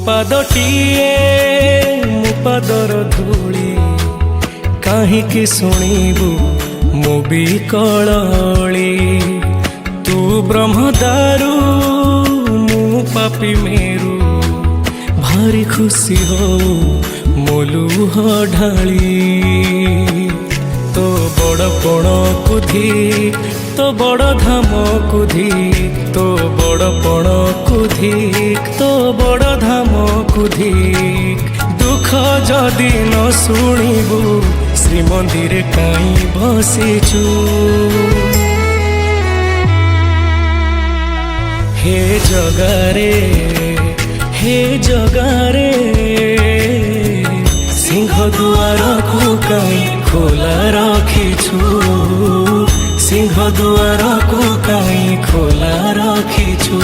ପାଦଟିଏ ମୋ ପାଦର ଧୂଳି କାହିଁକି ଶୁଣିବୁ ମୋ ବିକଳଳି। ତୁ ବ୍ରହ୍ମଦାରୁ ମୁଁ ପାପି ମେରୁ ଭାରି ଖୁସି ହଉ ମୋ ଲୁହ ଢାଳି। ତୋ ବଡ଼ପଣକୁ ଧିକ୍ ତୋ ବଡ଼ ଧାମକୁ ଧିକ୍ ତୋ ବଡ଼ପଣକୁ ଧିକ୍ ତୋ ବଡ଼ ଧାମକୁ ଧିକ୍। ଦୁଃଖ ଯଦି ନ ଶୁଣିବୁ ଶ୍ରୀମନ୍ଦିରେ କାହିଁ ବସିଛୁ। ହେ ଜଗାରେ ହେ ଜଗାରେ ସିଂହ ଦୁଆରକୁ କାହିଁ ଖୋଲା ରଖିଛୁ। ସିଂହ ଦୁଆରକୁ କାହିଁ ଖୋଲା ରଖିଛୁ।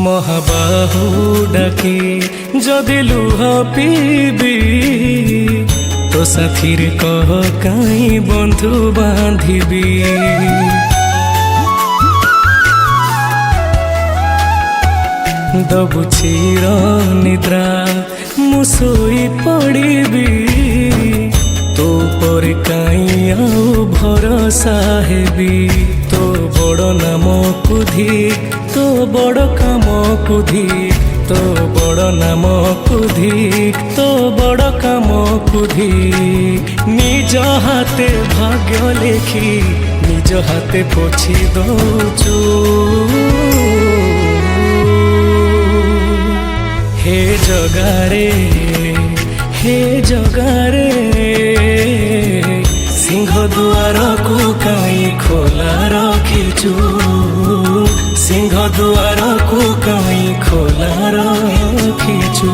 ମହାବାହୁ ଡାକି ଯଦି ଲୁହ ପିଇବି ତୋ ସାଥିରେ କହ କାହିଁ ବନ୍ଧୁ ବାନ୍ଧିବି। ଦବୁ ଚିର ନିଦ୍ରା ମୁଁ ଶୋଇ ପଡ଼ିବି। ତୋ ପରେ କାହିଁ ଆଉ ଭରସା ହେବି। ତୋ ବଡ଼ ନାମକୁ ଧିକ୍ ତୋ ବଡ଼ କାମକୁ ଧିକ୍ ତୋ ବଡ଼ ନାମକୁ ଧିକ୍ ତୋ ବଡ଼ କାମକୁ ଧିକ୍। ନିଜ ହାତେ ଭାଗ୍ୟ ଲେଖି ନିଜ ହାତେ ପୋଛି ଦଉଛୁ। ହେ ଜଗାରେ ହେ ଜଗାରେ ସିଂହ ଦୁଆରକୁ କାହିଁ ଖୋଲା ରଖିଛୁ। ସିଂହ ଦୁଆରକୁ କାହିଁ ଖୋଲା ରଖିଛୁ।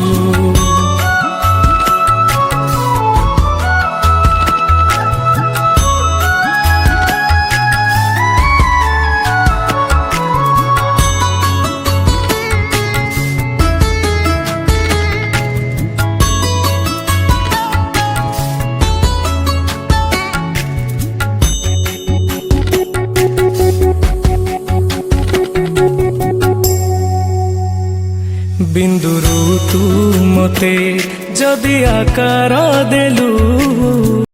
ବିନ୍ଦୁରୁ ତୁ ମତେ ଯଦି ଆକାର ଦେଲୁ